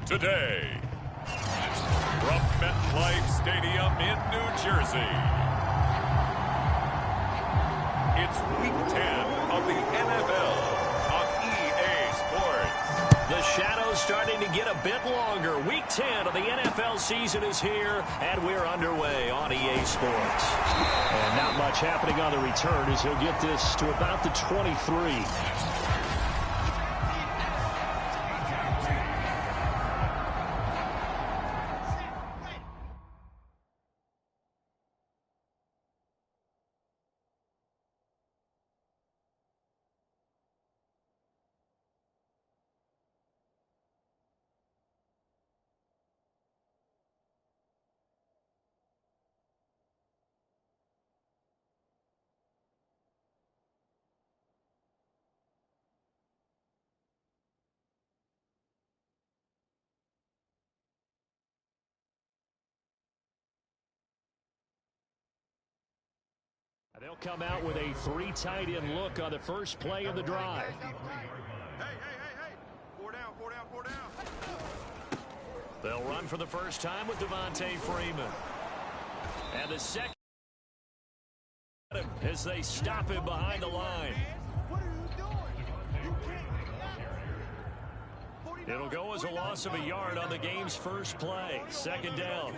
today. From MetLife Stadium in New Jersey, it's Week 10 of the NFL on EA Sports. The shadow's starting to get a bit longer. Week 10 of the NFL season is here, and we're underway on EA Sports. And not much happening on the return as he'll get this to about the 23. They'll come out with a 3 tight end look on the first play of the drive. Hey. 4 down. They'll run for the first time with Devontae Freeman. And the second as they stop him behind the line. It'll go as a loss of a yard on the game's first play. Second down.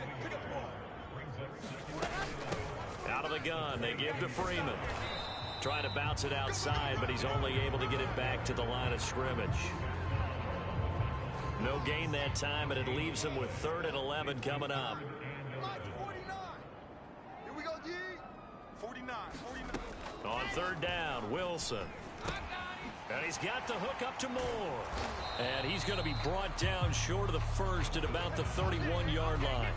Out of the gun, they give to Freeman. Trying to bounce it outside, but he's only able to get it back to the line of scrimmage. No gain that time, and it leaves him with 3rd and 11 coming up. Here we go, D. 49. On 3rd down, Wilson. And he's got the hook up to Moore. And he's going to be brought down short of the first at about the 31-yard line.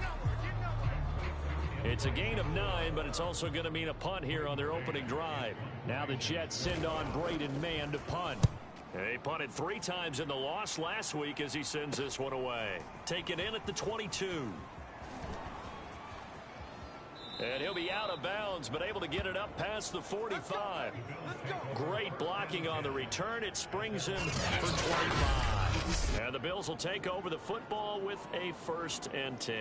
It's a gain of 9, but it's also going to mean a punt here on their opening drive. Now the Jets send on Braden Mann to punt. He punted 3 times in the loss last week as he sends this one away. Taken in at the 22. And he'll be out of bounds, but able to get it up past the 45. Great blocking on the return. It springs him for 25. And the Bills will take over the football with a 1st and 10.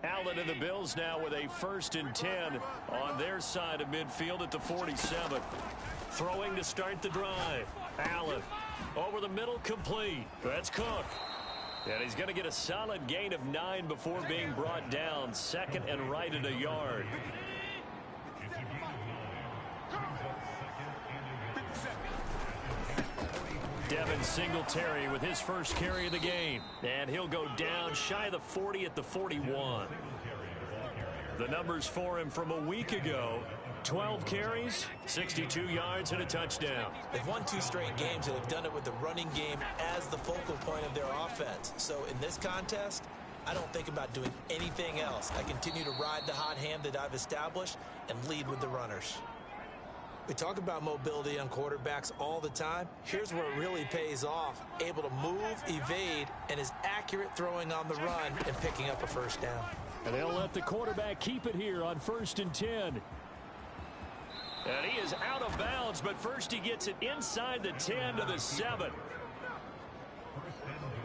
Allen and the Bills now with a 1st and 10 on their side of midfield at the 47. Throwing to start the drive. Allen over the middle, complete. That's Cook. And he's going to get a solid gain of 9 before being brought down. 2nd and right at a yard. Devin Singletary with his first carry of the game. And he'll go down shy of the 40 at the 41. The numbers for him from a week ago. 12 carries, 62 yards, and a touchdown. They've won 2 straight games, and they've done it with the running game as the focal point of their offense. So in this contest, I don't think about doing anything else. I continue to ride the hot hand that I've established and lead with the runners. We talk about mobility on quarterbacks all the time. Here's where it really pays off. Able to move, evade, and is accurate throwing on the run and picking up a 1st down. And they'll let the quarterback keep it here on 1st and 10. And he is out of bounds, but first he gets it inside the 10 to the 7.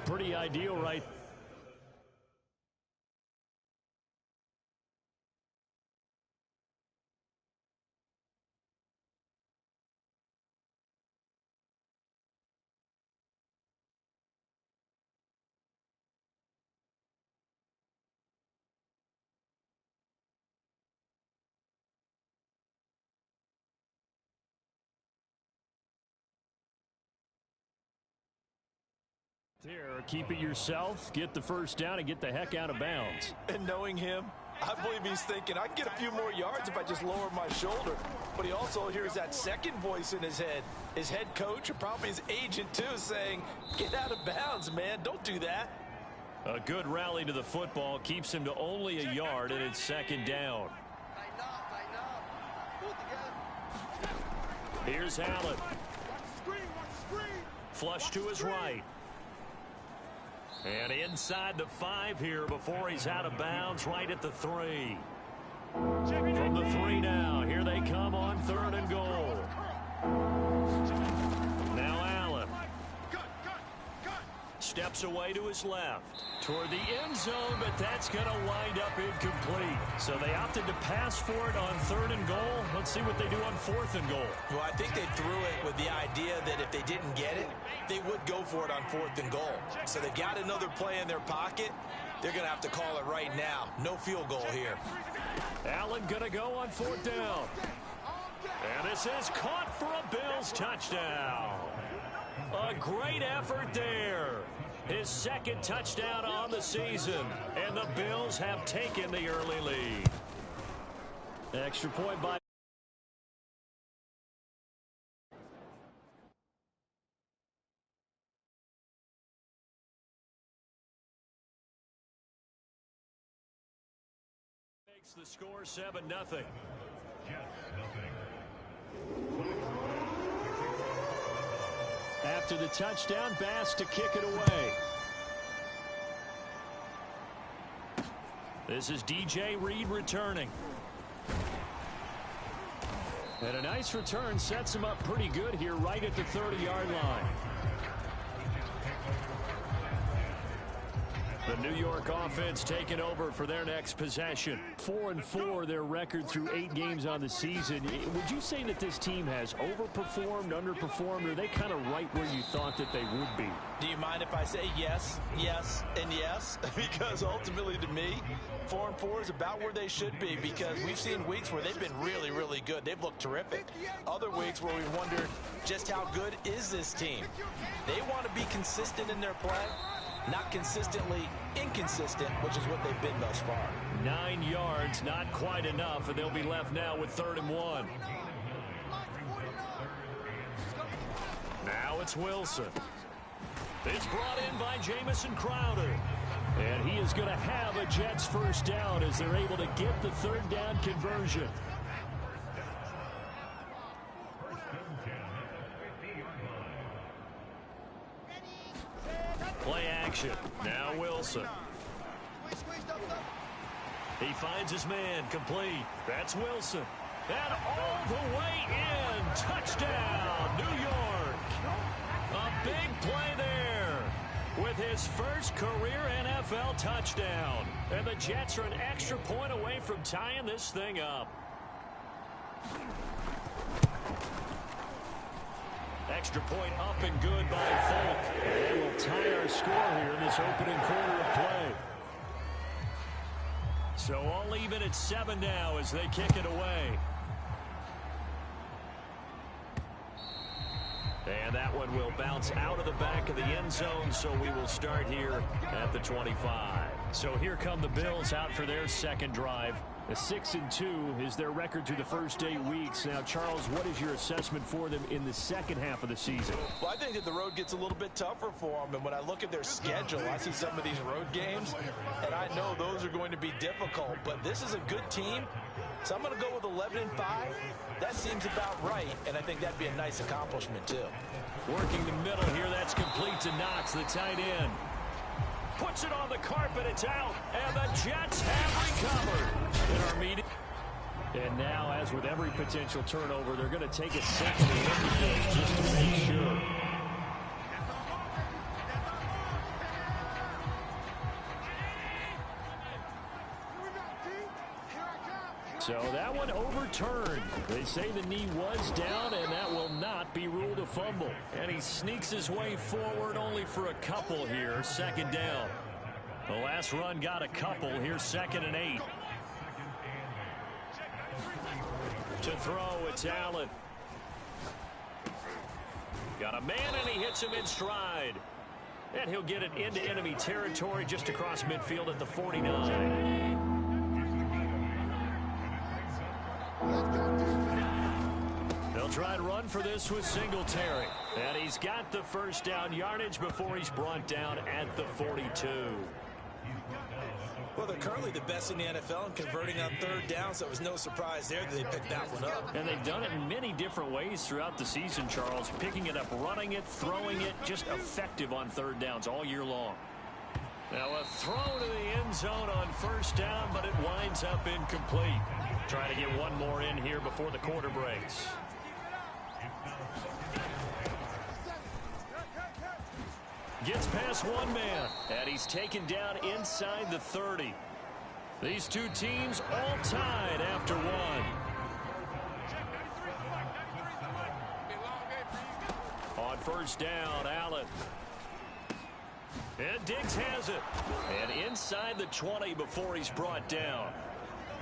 Pretty ideal right there. Keep it yourself, get the 1st down, and get the heck out of bounds. And knowing him, I believe he's thinking, I can get a few more yards if I just lower my shoulder. But he also hears that second voice in his head. His head coach, or probably his agent too, saying, get out of bounds, man. Don't do that. A good rally to the football keeps him to only a yard, and it's 2nd down. Here's Allen. Flush to his right. And inside the 5 here before he's out of bounds, right at the 3. From the 3 now, here they come on 3rd and goal. steps away to his left. Toward the end zone, but that's going to wind up incomplete. So they opted to pass for it on 3rd and goal. Let's see what they do on 4th and goal. Well, I think they threw it with the idea that if they didn't get it, they would go for it on 4th and goal. So they've got another play in their pocket. They're going to have to call it right now. No field goal here. Allen going to go on 4th down. And this is caught for a Bills touchdown. A great effort there. His 2nd touchdown on the season. And the Bills have taken the early lead. Extra point by... makes the score 7-0. After the touchdown, Bass to kick it away. This is DJ Reed returning. And a nice return sets him up pretty good here right at the 30-yard line. The New York offense taking over for their next possession. 4-4 their record through 8 games on the season. Would you say that this team has overperformed, underperformed, or are they kind of right where you thought that they would be? Do you mind if I say yes, yes, and yes? Because ultimately to me, 4-4 is about where they should be, because we've seen weeks where they've been really, really good. They've looked terrific. Other weeks where we've wondered just how good is this team. They want to be consistent in their play. Not consistently inconsistent, which is what they've been thus far. 9 yards, not quite enough, and they'll be left now with 3rd and 1. Now it's Wilson. It's brought in by Jamison Crowder. And he is going to have a Jets 1st down as they're able to get the 3rd down conversion. Play action. Now Wilson. He finds his man complete. That's Wilson. And all the way in. Touchdown, New York. A big play there with his first career NFL touchdown. And the Jets are an extra point away from tying this thing up. Extra point up and good by Folk. And they will tie our score here in this opening quarter of play. So all even at 7 now as they kick it away. And that one will bounce out of the back of the end zone, so we will start here at the 25. So here come the Bills out for their 2nd drive. A 6-2 is their record through the first 8 weeks. Now, Charles, what is your assessment for them in the 2nd half of the season? Well, I think that the road gets a little bit tougher for them. And when I look at their schedule, I see some of these road games, and I know those are going to be difficult. But this is a good team, so I'm going to go with 11-5. That seems about right, and I think that'd be a nice accomplishment, too. Working the middle here, that's complete to Knox, the tight end. Puts it on the carpet, it's out, and the Jets have recovered in our meeting. And now, as with every potential turnover, they're going to take a second to look at this just to make sure. So that one overturned. They say the knee was down, and that will not be ruled a fumble. And he sneaks his way forward only for a couple here. 2nd down. The last run got a couple. Here's 2nd and 8. To throw, it's Allen. Got a man, and he hits him in stride. And he'll get it into enemy territory just across midfield at the 49. They'll try and run for this with Singletary. And he's got the 1st down yardage before he's brought down at the 42. Well, they're currently the best in the NFL in converting on 3rd down, so it was no surprise there that they picked that one up. And they've done it in many different ways throughout the season, Charles. Picking it up, running it, throwing it, just effective on 3rd downs all year long. Now a throw to the end zone on 1st down, but it winds up incomplete. Trying to get one more in here before the quarter breaks. Gets past one man, and he's taken down inside the 30. These two teams all tied after one. On first down, Allen. And Diggs has it. And inside the 20 before he's brought down.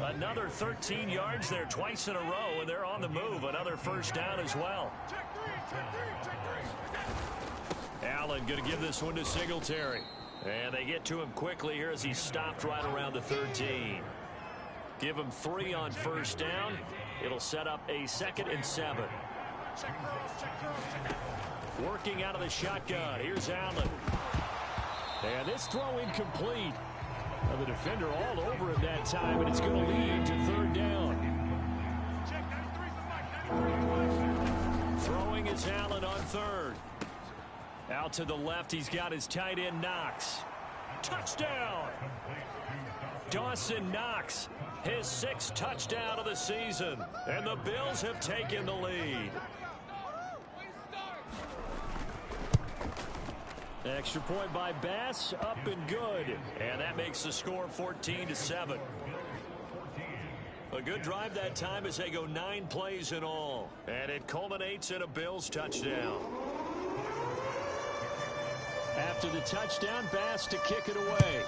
Another 13 yards there twice in a row, and they're on the move. Another first down as well. Allen going to give this one to Singletary. And they get to him quickly here as he's stopped right around the 13. Give him 3 on first down. It'll set up a 2nd and 7. Working out of the shotgun. Here's Allen. And this throw incomplete. Well, the defender all over him that time, and it's going to lead to 3rd down. Throwing is Allen on 3rd. Out to the left, he's got his tight end, Knox. Touchdown! Dawson Knox, his 6th touchdown of the season. And the Bills have taken the lead. Extra point by Bass, up and good. And that makes the score 14-7. A good drive that time as they go 9 plays in all. And it culminates in a Bills touchdown. After the touchdown, Bass to kick it away.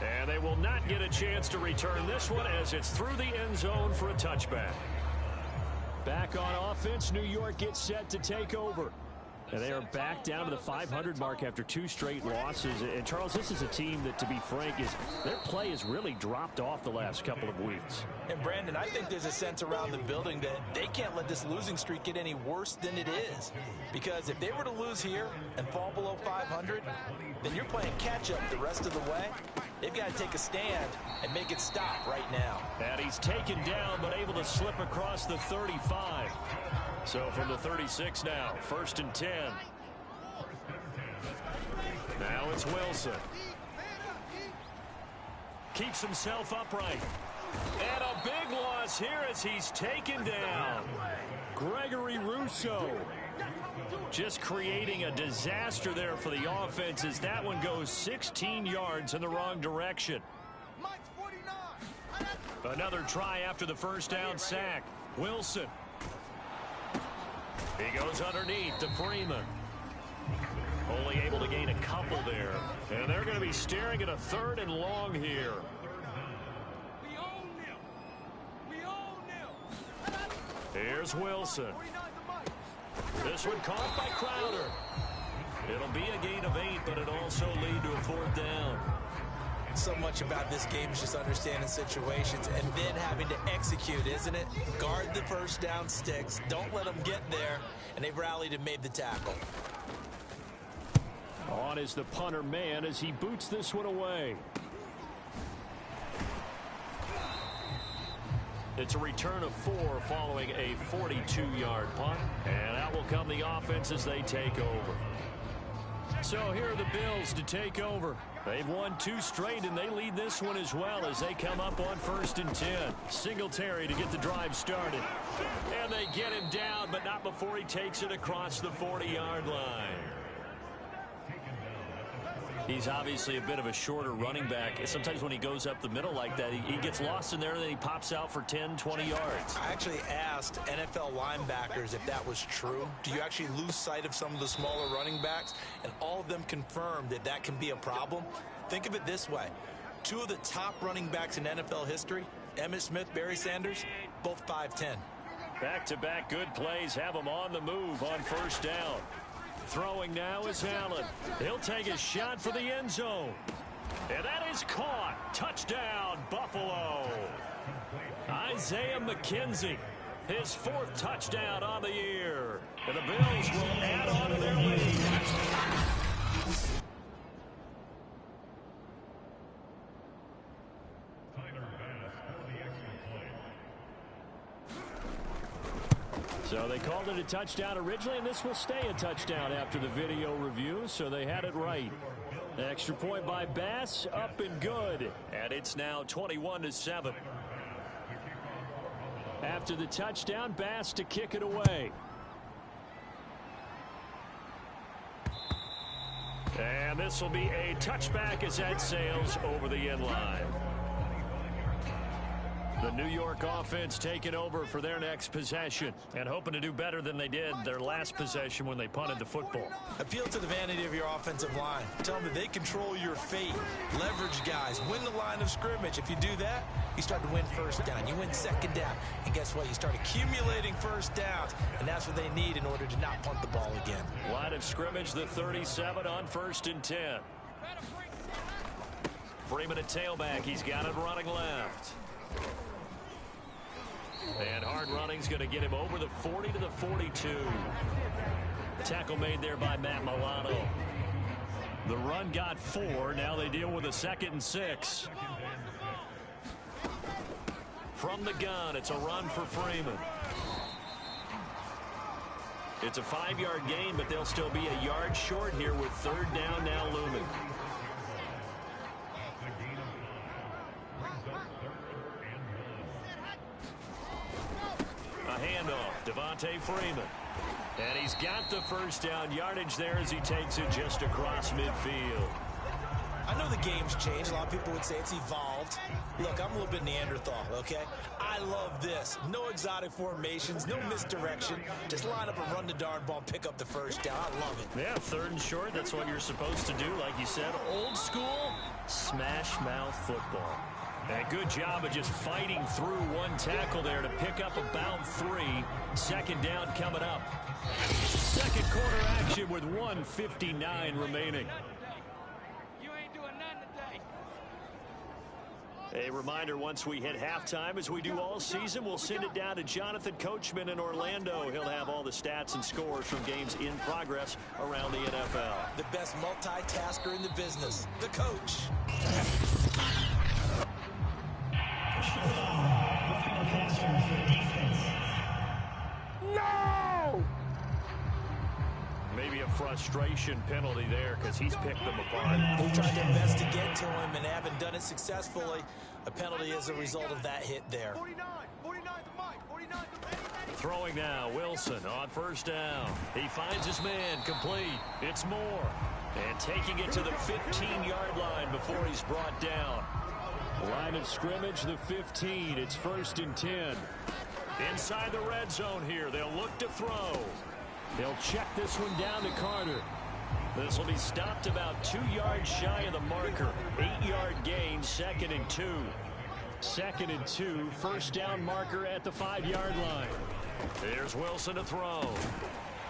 And they will not get a chance to return this one as it's through the end zone for a touchback. Back on offense, New York gets set to take over. And they are back down to the 500 mark after 2 straight losses. And, Charles, this is a team that, to be frank, their play has really dropped off the last couple of weeks. And, Brandon, I think there's a sense around the building that they can't let this losing streak get any worse than it is. Because if they were to lose here and fall below 500, then you're playing catch-up the rest of the way. They've got to take a stand and make it stop right now. And he's taken down but able to slip across the 35. So from the 36 now, 1st and 10. Now it's Wilson. Keeps himself upright. And a big loss here as he's taken down. Gregory Rousseau. Just creating a disaster there for the offense as that one goes 16 yards in the wrong direction. Another try after the first down sack. Wilson. He goes underneath to Freeman. Only able to gain a couple there. And they're going to be staring at a 3rd and long here. Here's Wilson. This one caught by Crowder. It'll be a gain of 8, but it'll also lead to a 4th down. So much about this game is just understanding situations and then having to execute, isn't it? Guard the first down sticks. Don't let them get there. And they've rallied and made the tackle. On is the punter man as he boots this one away. It's a return of 4 following a 42-yard punt. And out will come the offense as they take over. So here are the Bills to take over. They've won 2 straight, and they lead this one as well as they come up on 1st and 10. Singletary to get the drive started. And they get him down, but not before he takes it across the 40-yard line. He's obviously a bit of a shorter running back. Sometimes when he goes up the middle like that, he gets lost in there, and then he pops out for 10, 20 yards. I actually asked NFL linebackers if that was true. Do you actually lose sight of some of the smaller running backs? And all of them confirmed that that can be a problem. Think of it this way. 2 of the top running backs in NFL history, Emmitt Smith, Barry Sanders, both 5'10". Back-to-back good plays have him on the move on first down. Throwing now is Allen. He'll take a shot for the end zone. And that is caught. Touchdown, Buffalo. Isaiah McKenzie, his 4th touchdown on the year. And the Bills will add on to their lead. So they called it a touchdown originally, and this will stay a touchdown after the video review, so they had it right. Extra point by Bass, up and good. And it's now 21-7. After the touchdown, Bass to kick it away. And this will be a touchback as that sails over the end line. The New York offense taking over for their next possession and hoping to do better than they did their last possession when they punted the football. Appeal to the vanity of your offensive line. Tell them that they control your fate. Leverage guys. Win the line of scrimmage. If you do that, you start to win first down. You win second down. And guess what? You start accumulating first downs. And that's what they need in order to not punt the ball again. Line of scrimmage, the 37 on 1st and 10. Freeman at tailback. He's got it running left. And hard running's going to get him over the 40 to the 42. Tackle made there by Matt Milano. The run got 4. Now they deal with a 2nd and 6. From the gun, it's a run for Freeman. It's a 5-yard gain, but they'll still be a yard short here with 3rd down now looming. A handoff, Devontae Freeman. And he's got the first down yardage there as he takes it just across midfield. I know the game's changed. A lot of people would say it's evolved. Look, I'm a little bit Neanderthal, okay? I love this. No exotic formations, no misdirection. Just line up and run the darn ball and pick up the first down. I love it. Yeah, 3rd and short, that's what you're supposed to do. Like you said, old school, smash mouth football. And a good job of just fighting through one tackle there to pick up about 3. 2nd down coming up. 2nd quarter action with 1:59 remaining. You ain't doing nothing today. A reminder, once we hit halftime, as we do all season, we'll send it down to Jonathan Coachman in Orlando. He'll have all the stats and scores from games in progress around the NFL. The best multitasker in the business, the coach. No! Maybe a frustration penalty there because he's picked them apart. They tried their best to get to him and haven't done it successfully. A penalty as a result of that hit there. 49 to Mike, 49 to Mike. Throwing now, Wilson on 1st down. He finds his man, complete. It's Moore. And taking it to the 15-yard line before he's brought down. Line of scrimmage, the 15. It's 1st and 10. Inside the red zone here. They'll look to throw. They'll check this one down to Carter. This will be stopped about 2 yards shy of the marker. 8-yard gain, 2nd and 2. 2nd and 2, 1st down marker at the 5-yard line. There's Wilson to throw.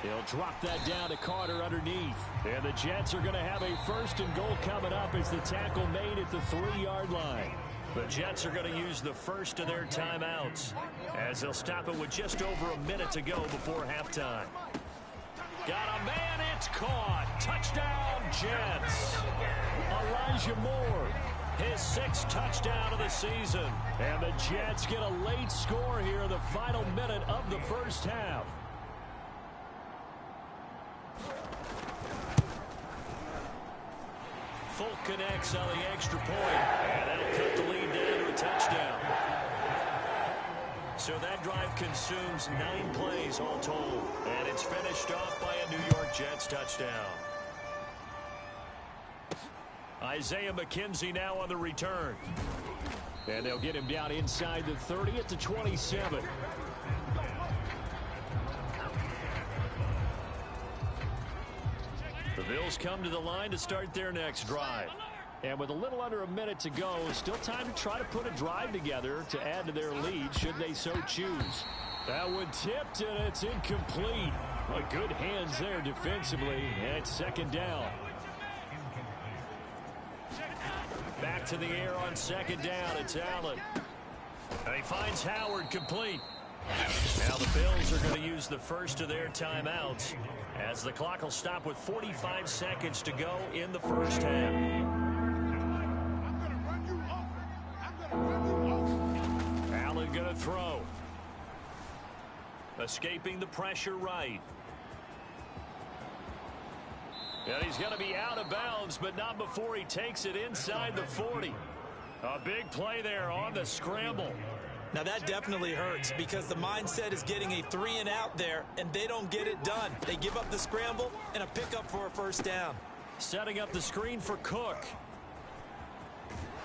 He'll drop that down to Carter underneath. And the Jets are going to have a 1st and goal coming up as the tackle made at the 3-yard line. The Jets are going to use the first of their timeouts as they'll stop it with just over a minute to go before halftime. Got a man, it's caught. Touchdown, Jets. Elijah Moore, his 6th touchdown of the season. And the Jets get a late score here in the final minute of the first half. Folk connects on the extra point, and that'll cut the lead down to a touchdown. So that drive consumes 9 plays all told, and it's finished off by a New York Jets touchdown. Isaiah McKenzie now on the return. And they'll get him down inside the 30 at the 27. The Bills come to the line to start their next drive. And with a little under a minute to go, still time to try to put a drive together to add to their lead should they so choose. That one tipped, and it's incomplete. But good hands there defensively, and it's 2nd down. Back to the air on 2nd down, it's Allen. And he finds Howard complete. Now the Bills are going to use the first of their timeouts as the clock will stop with 45 seconds to go in the first half. Allen going to throw. Escaping the pressure right. And he's going to be out of bounds, but not before he takes it inside the 40. A big play there on the scramble. Now that definitely hurts because the mindset is getting a 3-and-out there, and they don't get it done. They give up the scramble and a pickup for a 1st down. Setting up the screen for Cook.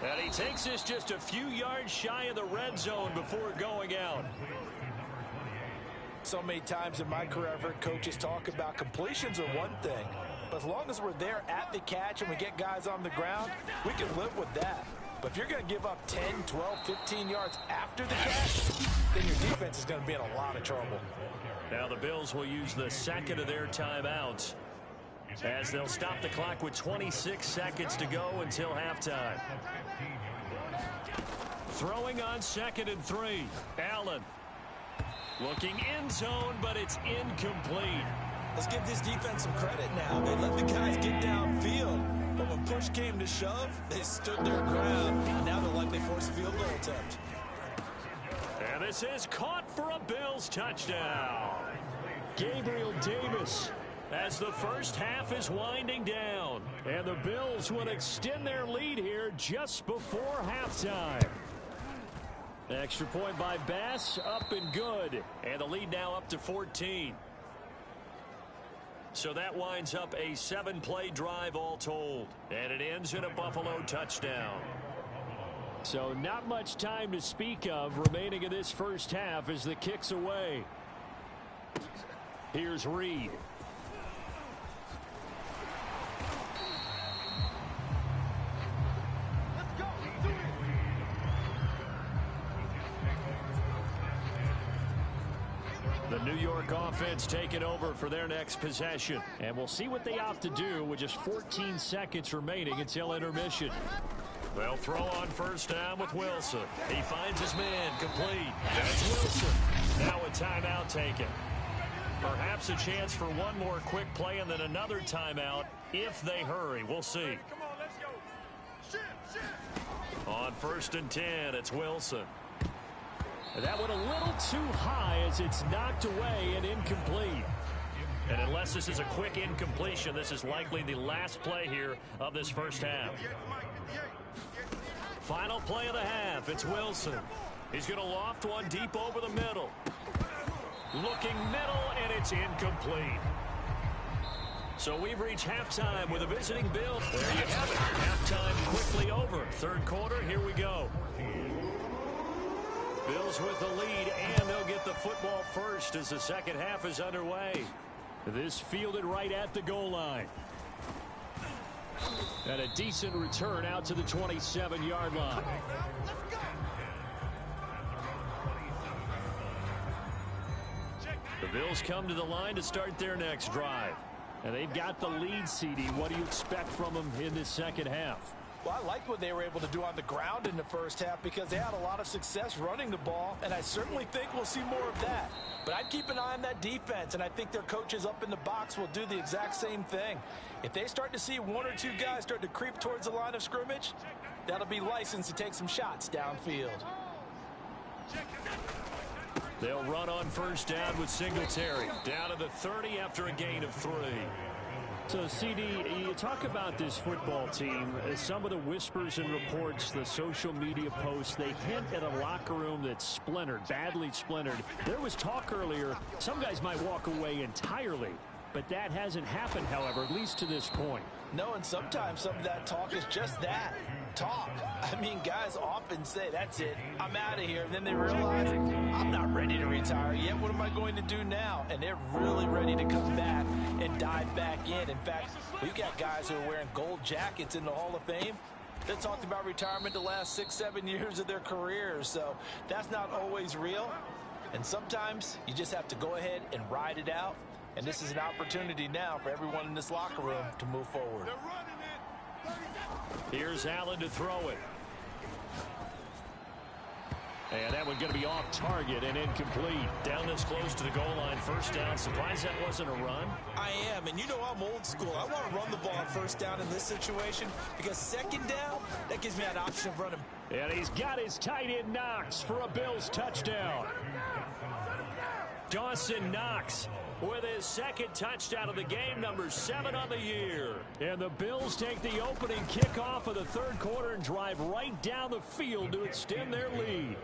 And he takes this just a few yards shy of the red zone before going out. So many times in my career, I've heard coaches talk about completions are one thing. But as long as we're there at the catch and we get guys on the ground, we can live with that. But if you're going to give up 10, 12, 15 yards after the catch, then your defense is going to be in a lot of trouble. Now the Bills will use the second of their timeouts as they'll stop the clock with 26 seconds to go until halftime. Throwing on 2nd and 3. Allen looking end zone, but it's incomplete. Let's give this defense some credit now. They let the guys get downfield, but when push came to shove, they stood their ground. And now they're likely force a field goal attempt. And this is caught for a Bills touchdown. Gabriel Davis as the first half is winding down. And the Bills would extend their lead here just before halftime. Extra point by Bass, up and good. And the lead now up to 14. So that winds up a 7-play drive all told. And it ends in a Buffalo touchdown. So not much time to speak of remaining in this first half as the kick's away. Here's Reed. Let's go. Let's do it. The New York offense taking over for their next possession. And we'll see what they opt to do with just 14 seconds remaining until intermission. They'll throw on first down with Wilson. He finds his man complete. That's Wilson. Now a timeout taken. Perhaps a chance for one more quick play and then another timeout if they hurry. We'll see. Come on, let's go. Shift. On 1st and 10, it's Wilson. That went a little too high as it's knocked away and incomplete. And unless this is a quick incompletion, this is likely the last play here of this first half. Final play of the half. It's Wilson. He's going to loft one deep over the middle. Looking middle, and it's incomplete. So we've reached halftime with a visiting Bill. There you have it. Halftime quickly over. Third quarter, here we go. Bills with the lead, and they'll get the football first as the second half is underway. This fielded right at the goal line. And a decent return out to the 27-yard line. The Bills come to the line to start their next drive. And they've got the lead, CD. What do you expect from them in this second half? Well, I liked what they were able to do on the ground in the first half because they had a lot of success running the ball, and I certainly think we'll see more of that. But I'd keep an eye on that defense, and I think their coaches up in the box will do the exact same thing. If they start to see one or two guys start to creep towards the line of scrimmage, that'll be licensed to take some shots downfield. They'll run on first down with Singletary. Down to the 30 after a gain of 3. So, CD, you talk about this football team. Some of the whispers and reports, the social media posts, they hint at a locker room that's splintered, badly splintered. There was talk earlier, some guys might walk away entirely. But that hasn't happened, however, at least to this point. No, and sometimes some of that talk is just that, talk. I mean, guys often say, that's it, I'm out of here. And then they realize, I'm not ready to retire yet. What am I going to do now? And they're really ready to come back and dive back in. In fact, we've got guys who are wearing gold jackets in the Hall of Fame that talked about retirement the last 6-7 years of their careers. So that's not always real. And sometimes you just have to go ahead and ride it out. And this is an opportunity now for everyone in this locker room to move forward. Here's Allen to throw it. And that one going to be off target and incomplete. Down this close to the goal line. First down. Surprised that wasn't a run. I am, and you know I'm old school. I want to run the ball on first down in this situation because second down, that gives me an option of running. And he's got his tight end Knox for a Bills touchdown. Dawson Knox with his second touchdown of the game, number 7 on the year. And the Bills take the opening kickoff of the third quarter and drive right down the field to extend their lead.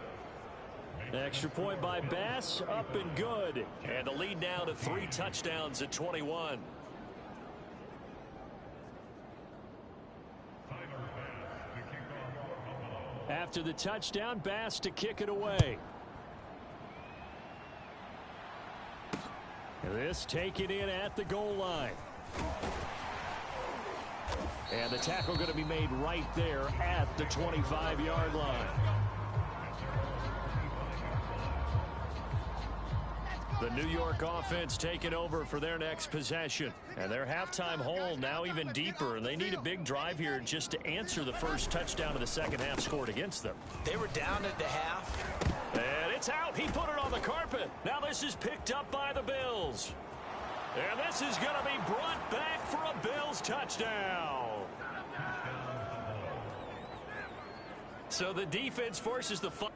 Extra point by Bass, up and good. And the lead now to 3 touchdowns at 21. After the touchdown, Bass to kick it away. This taken in at the goal line. And the tackle going to be made right there at the 25-yard line. The New York offense taking over for their next possession. And their halftime hole now even deeper. And they need a big drive here just to answer the first touchdown of the second half scored against them. They were down at the half. And it's out. He put it on the carpet. Now this is picked up by the Bills. And this is going to be brought back for a Bills touchdown. So the defense forces the fumble.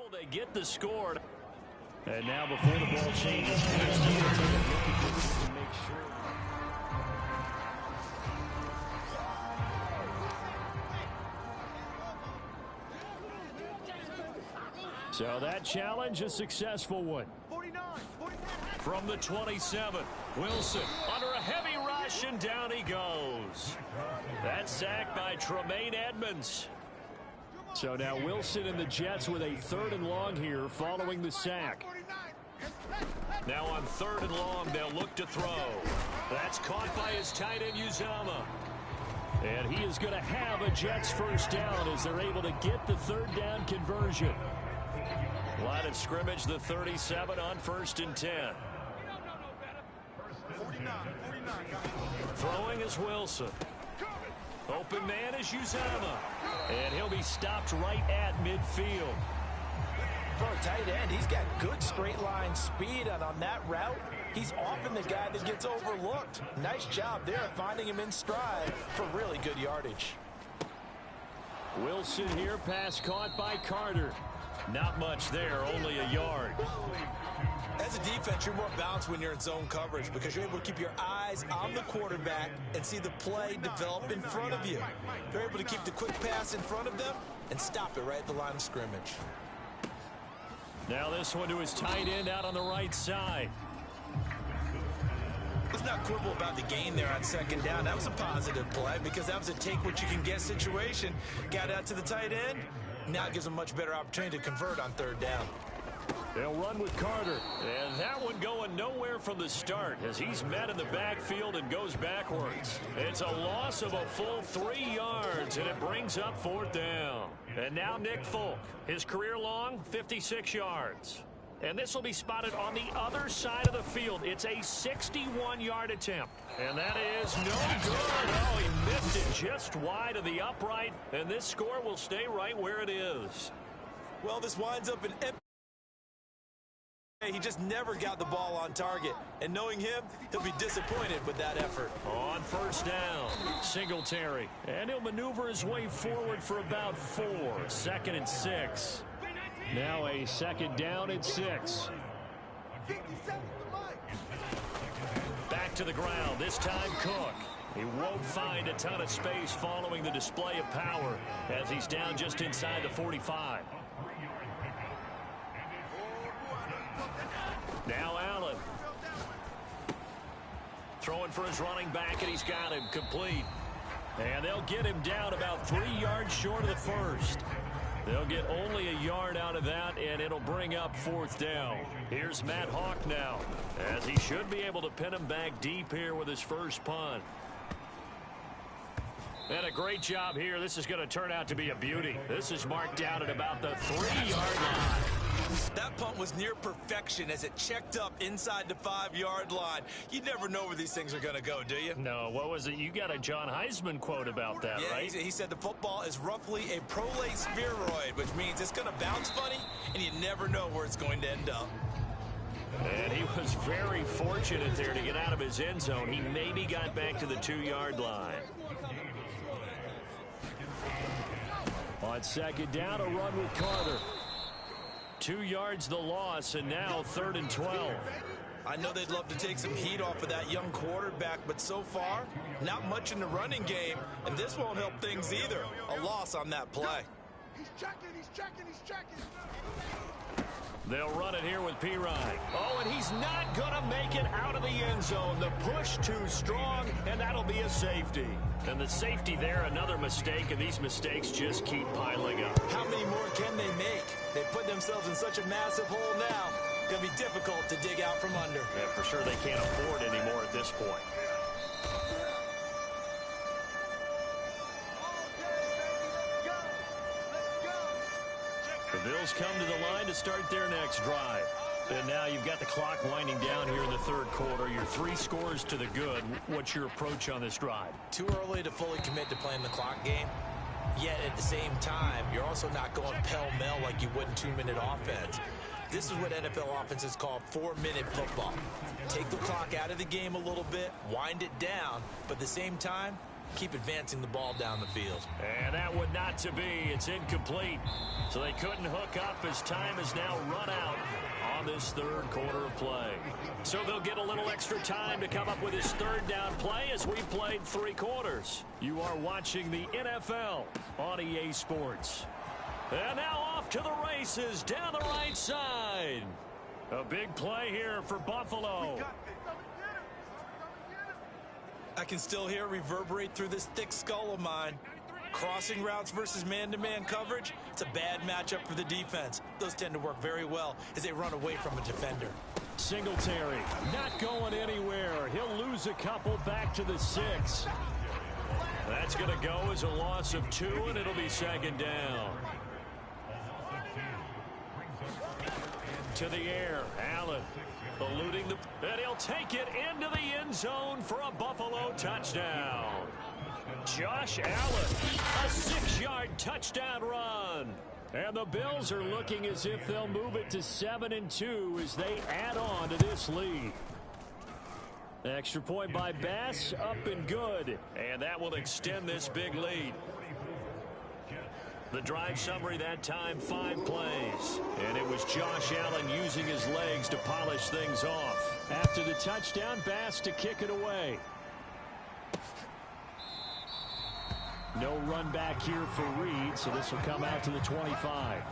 They get the score. And now before the ball changes, to make sure. So that challenge, a successful one. From the 27, Wilson under a heavy rush, and down he goes. That's sacked by Tremaine Edmonds. So now Wilson and the Jets with a 3rd and long here following the sack. Now on 3rd and long, they'll look to throw. That's caught by his tight end, Uzama. And he is going to have a Jets first down as they're able to get the 3rd down conversion. Line of scrimmage, the 37 on 1st and 10. Throwing is Wilson. Open man is Uzama. And he'll be stopped right at midfield. For a tight end, he's got good straight line speed, and on that route, he's often the guy that gets overlooked. Nice job there finding him in stride for really good yardage. Wilson here, pass caught by Carter. Not much there, only a yard. As a defense, you're more balanced when you're in zone coverage because you're able to keep your eyes on the quarterback and see the play develop in front of you. You're able to keep the quick pass in front of them and stop it right at the line of scrimmage. Now this one to his tight end out on the right side. Let's not quibble about the gain there on 2nd down. That was a positive play because that was a take-what-you-can-get situation. Got out to the tight end. Now it gives them a much better opportunity to convert on 3rd down. They'll run with Carter. And that one going nowhere from the start as he's met in the backfield and goes backwards. It's a loss of a full 3 yards, and it brings up 4th down. And now Nick Folk, his career long, 56 yards. And this will be spotted on the other side of the field. It's a 61-yard attempt. And that is no good. Oh, he missed it just wide of the upright. And this score will stay right where it is. Well, this winds up an empty. He just never got the ball on target. And knowing him, he'll be disappointed with that effort. On 1st down, Singletary. And he'll maneuver his way forward for about 4. 2nd and 6. Now a 2nd down and 6. Back to the ground, this time Cook. He won't find a ton of space following the display of power as he's down just inside the 45. Now Allen. Throwing for his running back, and he's got him complete. And they'll get him down about 3 yards short of the first. They'll get only a yard out of that, and it'll bring up 4th down. Here's Matt Hawk now, as he should be able to pin him back deep here with his first punt. And a great job here. This is going to turn out to be a beauty. This is marked down at about the 3-yard line. That punt was near perfection as it checked up inside the 5-yard line. You never know where these things are going to go, do you? No, what was it? You got a John Heisman quote about that, yeah, right? He said the football is roughly a prolate spheroid, which means it's going to bounce funny, and you never know where it's going to end up. And he was very fortunate there to get out of his end zone. He maybe got back to the 2-yard line. On 2nd down, a run with Carter. 2 yards the loss, and now 3rd and 12. I know they'd love to take some heat off of that young quarterback, but so far, not much in the running game, and this won't help things either. A loss on that play. He's checking, he's checking, he's checking. They'll run it here with P-Ryan. Oh, and he's not going to make it out of the end zone. The push too strong, and that'll be a safety. And the safety there, another mistake, and these mistakes just keep piling up. How many more can they make? They put themselves in such a massive hole now. Going to be difficult to dig out from under. Yeah, for sure they can't afford anymore at this point. The Bills come to the line to start their next drive. And now you've got the clock winding down here in the 3rd quarter. You're 3 scores to the good. What's your approach on this drive? Too early to fully commit to playing the clock game. Yet at the same time, you're also not going pell-mell like you would in 2-minute offense. This is what NFL offenses call 4-minute football. Take the clock out of the game a little bit, wind it down, but at the same time, keep advancing the ball down the field. And that would not to be. It's incomplete. So they couldn't hook up as time is now run out on this 3rd quarter of play. So they'll get a little extra time to come up with his 3rd down play as we played 3 quarters. You are watching the NFL on EA Sports. And now off to the races down the right side. A big play here for Buffalo. I can still hear it reverberate through this thick skull of mine. Crossing routes versus man-to-man coverage, it's a bad matchup for the defense. Those tend to work very well as they run away from a defender. Singletary not going anywhere. He'll lose a couple back to the 6. That's going to go as a loss of 2, and it'll be 2nd down. To the air, Allen eluding the, and he'll take it into the end zone for a Buffalo touchdown. Josh Allen, a 6-yard touchdown run. And the Bills are looking as if they'll move it to 7-2 as they add on to this lead. Extra point by Bass, up and good. And that will extend this big lead. The drive summary that time, 5 plays. And it was Josh Allen using his legs to polish things off. After the touchdown, Bass to kick it away. No run back here for Reed, so this will come out to the 25.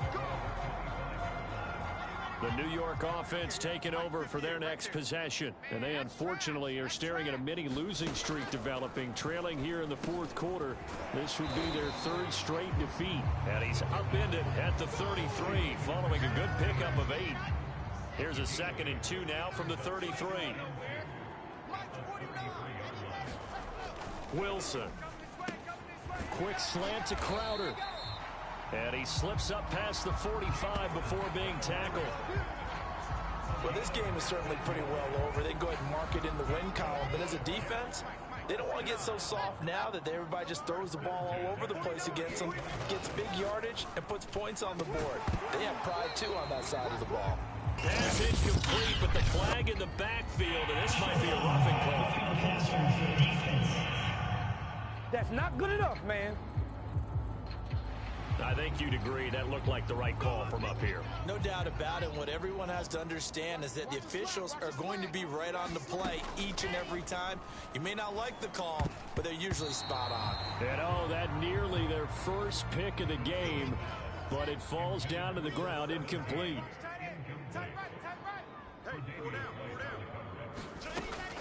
The New York offense taking over for their next possession. And they unfortunately are staring at a mini losing streak developing, trailing here in the 4th quarter. This would be their 3rd straight defeat. And he's upended at the 33 following a good pickup of 8. Here's a 2nd and 2 now from the 33. Wilson. Quick slant to Crowder. And he slips up past the 45 before being tackled. Well, this game is certainly pretty well over. They can go ahead and mark it in the win column. But as a defense, they don't want to get so soft now that everybody just throws the ball all over the place against them, gets big yardage, and puts points on the board. They have pride, too, on that side of the ball. Pass incomplete, but the flag in the backfield, and this might be a roughing call. That's not good enough, man. I think you'd agree that looked like the right call from up here. No doubt about it. What everyone has to understand is that the officials are going to be right on the play each and every time. You may not like the call, but they're usually spot on. And oh, that nearly their first pick of the game, but it falls down to the ground incomplete.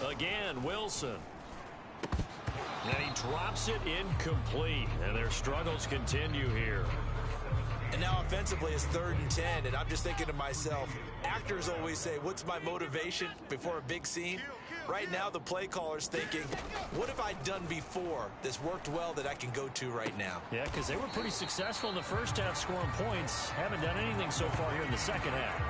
Again, Wilson. And he drops it incomplete, and their struggles continue here. And now offensively it's 3rd and 10, and I'm just thinking to myself, actors always say, what's my motivation before a big scene? Right now the play caller's thinking, what have I done before that's worked well that I can go to right now? Yeah, because they were pretty successful in the first half scoring points. Haven't done anything so far here in the second half.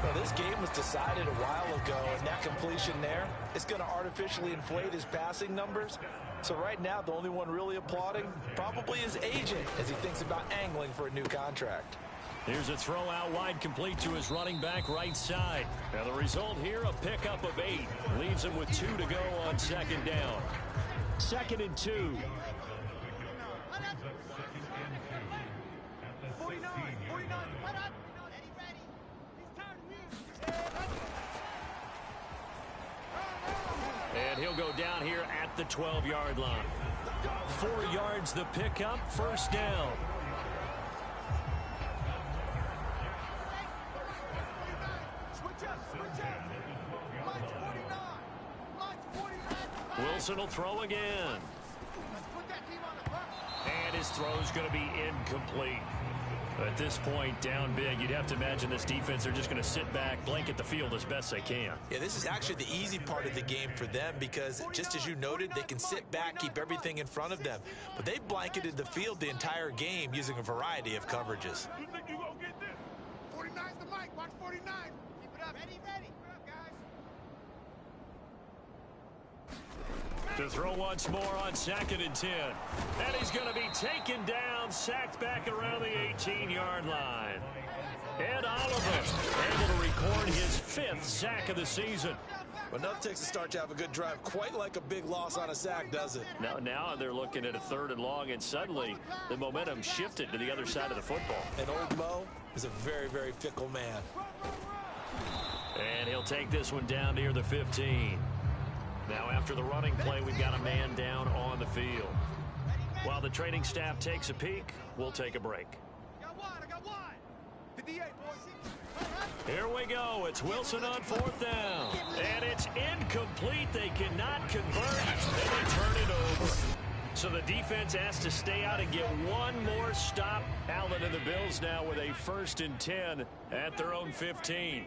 Well, this game was decided a while ago, and that completion there is going to artificially inflate his passing numbers. So right now, the only one really applauding probably his agent as he thinks about angling for a new contract. Here's a throw out wide complete to his running back right side. Now the result here, a pickup of 8. Leaves him with 2 to go on 2nd down. 2nd and 2. go down here at the 12-yard line. 4 yards the pickup, first down. Wilson will throw again. And his throw's going to be incomplete. At this point, down big, you'd have to imagine this defense are just going to sit back, blanket the field as best they can. Yeah, this is actually the easy part of the game for them because, just as you noted, they can sit back, keep everything in front of them. But they've blanketed the field the entire game using a variety of coverages. You think you gonna get this? 49's the mic. Watch 49. Keep it up. Ready, ready. Good up, guys. To throw once more on 2nd and 10. And he's going to be taken down, sacked back around the 18-yard line. Ed Oliver able to record his 5th sack of the season. Well, nothing takes a start to have a good drive, quite like a big loss on a sack, does it? Now they're looking at a 3rd and long, and suddenly the momentum shifted to the other side of the football. And old Mo is a very, very fickle man. And he'll take this one down near the 15. Now, after the running play, we've got a man down on the field. While the training staff takes a peek, we'll take a break. I got one. 58, boys. Here we go. It's Wilson on 4th down. And it's incomplete. They cannot convert, and they turn it over. So the defense has to stay out and get one more stop. Allen and the Bills now with a 1st and 10 at their own 15.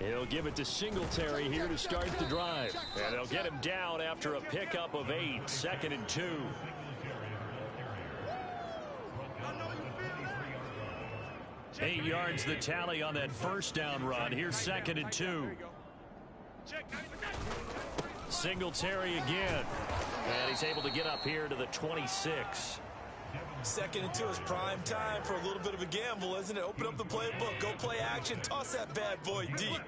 He'll give it to Singletary here to start the drive. And they'll get him down after a pickup of 8, 2nd and 2. 8 yards the tally on that 1st down run. Here's 2nd and 2. Singletary again. And he's able to get up here to the 26. 2nd and 2 is prime time for a little bit of a gamble, isn't it? Open up the playbook, go play action, toss that bad boy deep.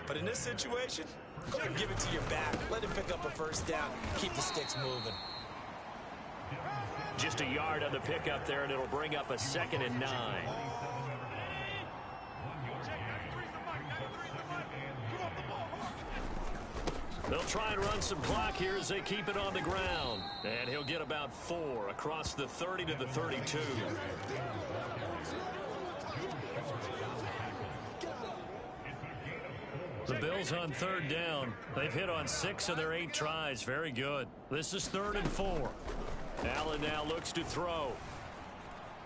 But in this situation, go ahead and give it to your back. Let him pick up a 1st down. Keep the sticks moving. Just a yard on the pickup there, and it'll bring up a 2nd and 9. They'll try and run some clock here as they keep it on the ground. And he'll get about 4 across the 30 to the 32. The Bills on 3rd down. They've hit on 6 of their 8 tries. Very good. This is 3rd and 4. Allen now looks to throw.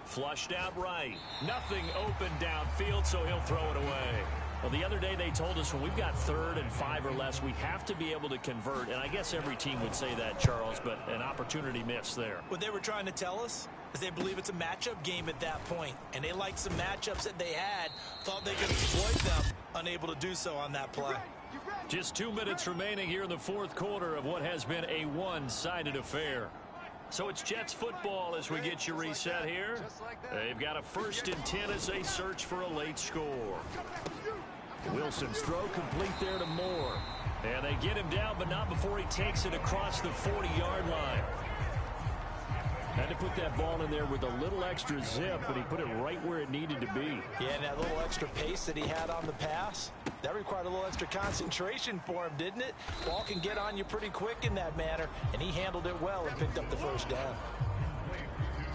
Flushed out right. Nothing open downfield, so he'll throw it away. Well, the other day they told us when we've got 3rd and 5 or less, we have to be able to convert. And I guess every team would say that, Charles, but an opportunity missed there. What they were trying to tell us is they believe it's a matchup game at that point. And they liked some matchups that they had, thought they could exploit them, unable to do so on that play. Just 2 minutes remaining here in the 4th quarter of what has been a one-sided affair. So it's Jets football as we get you reset here. They've got a 1st and 10 as they search for a late score. Wilson's throw complete there to Moore. And they get him down, but not before he takes it across the 40-yard line. Had to put that ball in there with a little extra zip, but he put it right where it needed to be. Yeah, and that little extra pace that he had on the pass, that required a little extra concentration for him, didn't it? Ball can get on you pretty quick in that manner, and he handled it well and picked up the 1st down.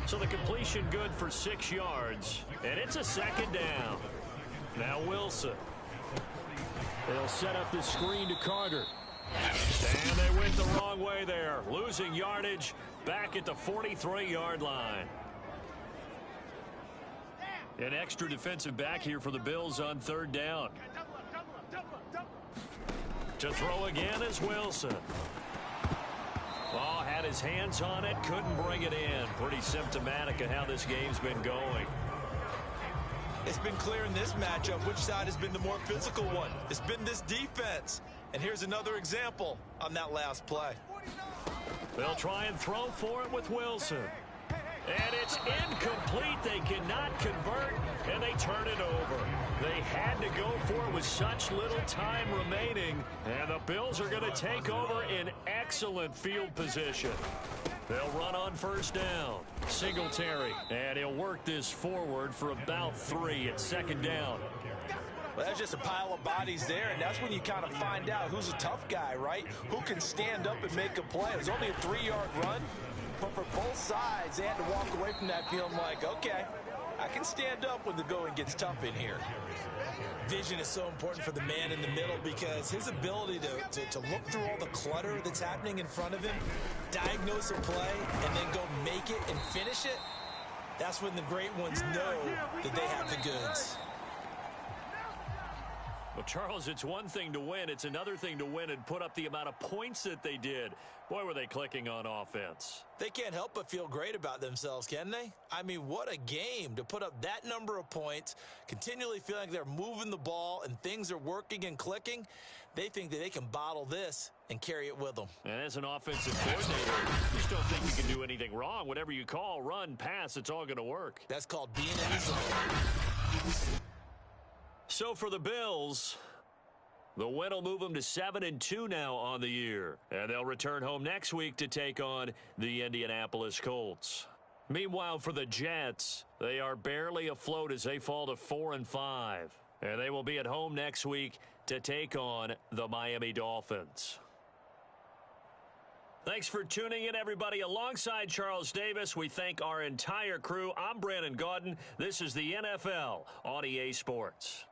So the completion good for 6 yards, and it's a 2nd down. Now Wilson. They'll set up the screen to Carter. And they went the wrong way there, losing yardage back at the 43-yard line. An extra defensive back here for the Bills on 3rd down. To throw again is Wilson. Oh, had his hands on it, couldn't bring it in. Pretty symptomatic of how this game's been going. It's been clear in this matchup which side has been the more physical one. It's been this defense. And here's another example on that last play. They'll try and throw for it with Wilson. And it's incomplete. They cannot convert, and they turn it over. They had to go for it with such little time remaining, and the Bills are going to take over in excellent field position. They'll run on 1st down. Singletary, and he'll work this forward for about 3 at 2nd down. Well, that's just a pile of bodies there, and that's when you kind of find out who's a tough guy, right? Who can stand up and make a play. It was only a 3-yard run, but for both sides, they had to walk away from that feeling like, okay, I can stand up when the going gets tough in here. Vision is so important for the man in the middle because his ability to look through all the clutter that's happening in front of him, diagnose a play, and then go make it and finish it, that's when the great ones know that they have the goods. Well, Charles, it's one thing to win. It's another thing to win and put up the amount of points that they did. Boy, were they clicking on offense. They can't help but feel great about themselves, can they? I mean, what a game to put up that number of points, continually feeling like they're moving the ball and things are working and clicking. They think that they can bottle this and carry it with them. And as an offensive coordinator, you just don't think you can do anything wrong. Whatever you call, run, pass, it's all going to work. That's called being in the zone. So for the Bills, the win will move them to 7-2 now on the year. And they'll return home next week to take on the Indianapolis Colts. Meanwhile, for the Jets, they are barely afloat as they fall to 4-5. And they will be at home next week to take on the Miami Dolphins. Thanks for tuning in, everybody. Alongside Charles Davis, we thank our entire crew. I'm Brandon Gaudin. This is the NFL on EA Sports.